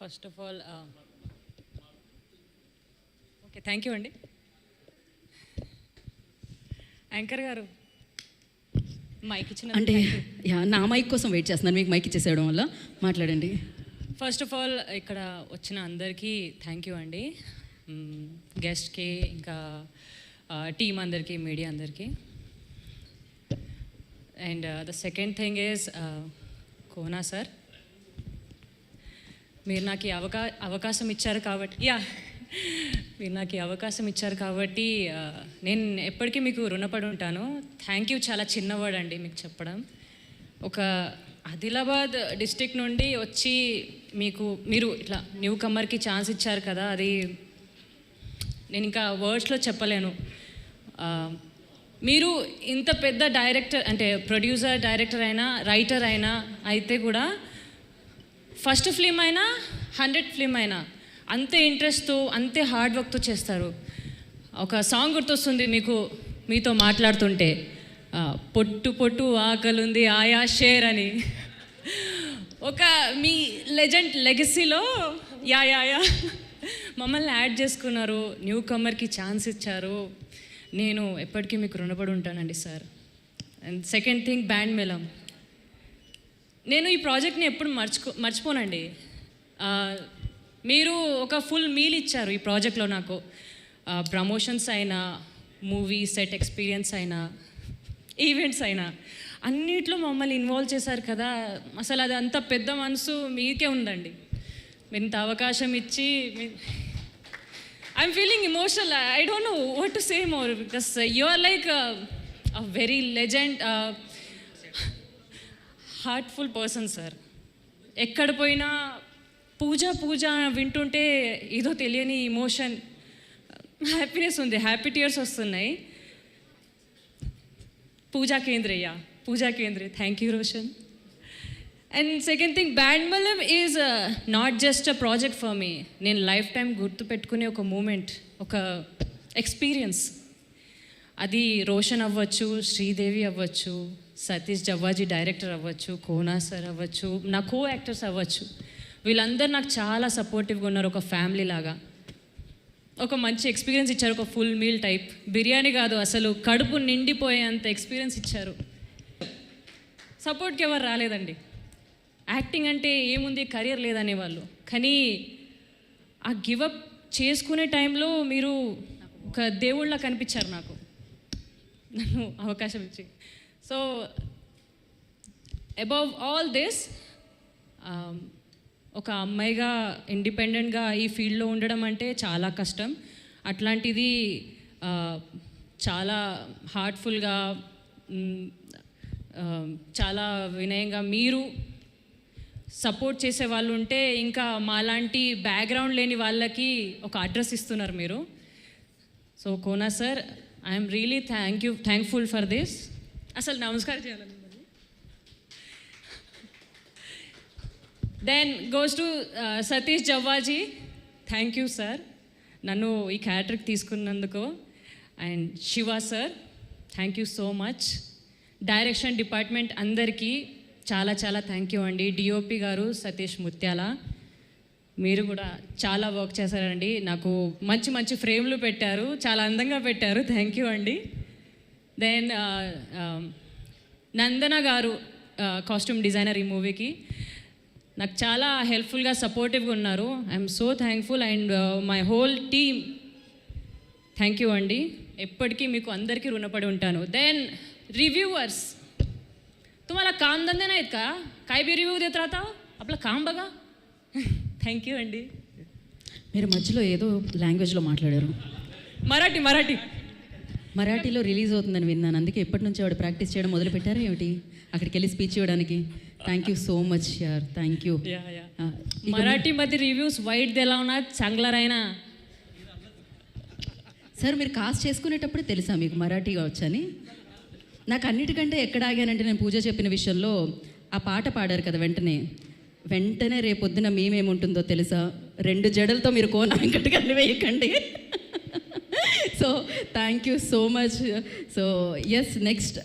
First of all okay, thank you అండి. Anchor గారు mic ఇచ్చిన అంటే నా మైక్ కోసం వెయిట్ చేస్తున్నాను, మీకు మైక్ ఇచ్చేసేయడం వల్ల మాట్లాడండి. ఫస్ట్ ఆఫ్ ఆల్ ఇక్కడ వచ్చిన అందరికీ థ్యాంక్ యూ అండి, గెస్ట్కి ఇంకా టీమ్ అందరికీ, మీడియా అందరికీ. And the second thing is Kona sir, మీరు నాకు ఈ అవకాశం ఇచ్చారు కాబట్టి మీరు నాకు ఈ అవకాశం ఇచ్చారు కాబట్టి నేను ఎప్పటికీ మీకు రుణపడి ఉంటాను. Thank you. చాలా చిన్నవాడు అండి మీకు చెప్పడం. ఒక ఆదిలాబాద్ డిస్ట్రిక్ట్ నుండి వచ్చి మీరు ఇట్లా న్యూ కమ్మర్కి ఛాన్స్ ఇచ్చారు కదా, అది నేను ఇంకా వర్డ్స్లో చెప్పలేను. మీరు ఇంత పెద్ద డైరెక్టర్ అంటే ప్రొడ్యూసర్, డైరెక్టర్ అయినా, రైటర్ అయినా అయితే కూడా ఫస్ట్ ఫిల్మ్ అయినా 100 ఫిల్మ్ అయినా అంతే ఇంట్రెస్ట్తో, అంతే హార్డ్ వర్క్తో చేస్తారు. ఒక సాంగ్ గుర్తొస్తుంది మీతో మాట్లాడుతుంటే, పొట్టు పొట్టు ఆకలుంది ఆయా షేర్ అని. ఒక మీ లెగసీలో యా మమ్మల్ని యాడ్ చేసుకున్నారు, న్యూ కమ్మర్కి ఛాన్స్ ఇచ్చారు. నేను ఎప్పటికీ మీకు రుణపడి ఉంటానండి sir. And second thing, band మేళం. నేను ఈ ప్రాజెక్ట్ని ఎప్పుడు మర్చిపోనండి. మీరు ఒక ఫుల్ మీల్ ఇచ్చారు ఈ ప్రాజెక్ట్లో నాకు. ప్రమోషన్స్ అయినా, మూవీ సెట్ ఎక్స్పీరియన్స్ అయినా, ఈవెంట్స్ అయినా అన్నిట్లో మమ్మల్ని ఇన్వాల్వ్ చేశారు కదా. అసలు అది అంత పెద్ద మనసు మీకే ఉందండి. మీరు ఇంత అవకాశం ఇచ్చి I'm feeling emotional. I don't know what to say more because you are like a very legend, heartful person sir. ఎక్కడ పోయినా పూజ వింటుంటే ఏదో తెలియని ఇమోషన్, హ్యాపీనెస్ ఉంది, హ్యాపీ టీయర్స్ వస్తున్నాయి. Pooja Kendre, thank you Roshan. And second thing, band మేళం is not just a project for me. నేను life time గుర్తుపెట్టుకునే ఒక మూమెంట్, ఒక ఎక్స్పీరియన్స్. అది రోషన్ అవ్వచ్చు, శ్రీదేవి అవ్వచ్చు, సతీష్ జవ్వాజీ డైరెక్టర్ అవ్వచ్చు, కోనా సార్ అవ్వచ్చు, నా కో యాక్టర్స్ అవ్వచ్చు. వీళ్ళందరూ నాకు చాలా సపోర్టివ్గా ఉన్నారు. ఒక ఫ్యామిలీ లాగా ఒక మంచి ఎక్స్పీరియన్స్ ఇచ్చారు. ఒక ఫుల్ మీల్ టైప్ బిర్యానీ కాదు, అసలు కడుపు నిండిపోయేంత ఎక్స్పీరియన్స్ ఇచ్చారు. సపోర్ట్కి ఎవరు రాలేదండి. యాక్టింగ్ అంటే ఏముంది, కెరియర్ లేదనేవాళ్ళు. కానీ ఆ గివప్ చేసుకునే టైంలో మీరు ఒక దేవుళ్ళ కనిపించారు నాకు, నన్ను అవకాశం ఇచ్చి. సో అబౌవ్ ఆల్ దిస్, ఒక అమ్మాయిగా ఇండిపెండెంట్గా ఈ ఫీల్డ్లో ఉండడం అంటే చాలా కష్టం. అట్లాంటిది చాలా హార్ట్ఫుల్గా, చాలా వినయంగా మీరు సపోర్ట్ చేసే వాళ్ళు ఉంటే, ఇంకా మాలాంటి బ్యాక్గ్రౌండ్ లేని వాళ్ళకి ఒక అడ్రస్ ఇస్తున్నారు మీరు. So Kona sir, I'm really thankful for this. అసలు నమస్కారం చేయాలని. Then goes to Satish Javvaji, thank you sir నన్ను ఈ క్యారెక్టర్కి తీసుకున్నందుకు. And Shiva sir, thank you so much. Direction department అందరికీ చాలా థ్యాంక్ యూ అండి. డిఓపి గారు సతీష్ ముత్యాల, మీరు కూడా చాలా వర్క్ చేశారండి. నాకు మంచి ఫ్రేమ్లు పెట్టారు, చాలా అందంగా పెట్టారు, థ్యాంక్ యూ అండి. దెన్ నందన గారు, కాస్ట్యూమ్ డిజైనర్ ఈ మూవీకి, నాకు చాలా హెల్ప్ఫుల్గా, సపోర్టివ్గా ఉన్నారు. I'm so thankful. And my whole team, thank you అండి. ఎప్పటికీ మీకు అందరికీ రుణపడి ఉంటాను. देन रिव्यूअर्स, तुम्हाला काम धंदे नाहीत का? काय बी रिव्यू देत राहता, आपलं काम बघा. థ్యాంక్ యూ అండి. మీరు మధ్యలో ఏదో లాంగ్వేజ్లో మాట్లాడారు. మరాఠీలో రిలీజ్ అవుతుందని విన్నాను, అందుకే ఎప్పటి నుంచి వాడు ప్రాక్టీస్ చేయడం మొదలు పెట్టారా ఏమిటి అక్కడికి వెళ్ళి స్పీచ్ ఇవ్వడానికి? థ్యాంక్ యూ సో మచ్ యార్, థ్యాంక్ యూ. मराठीमध्ये रिव्ह्यूज वाईट दिला ना, चांगला राहिना. సార్ మీరు కాస్ట్ చేసుకునేటప్పుడు తెలుసా మీకు మరాఠీగా వచ్చని? నాకు అన్నిటికంటే ఎక్కడ ఆగానంటే, నేను పూజ చెప్పిన విషయంలో ఆ పాట పాడారు కదా, వెంటనే రేపొద్దున మేమేముంటుందో తెలుసా, 2 జడలతో మీరు కోన వెంకటగారిని వేయకండి. So thank you so much. So yes, next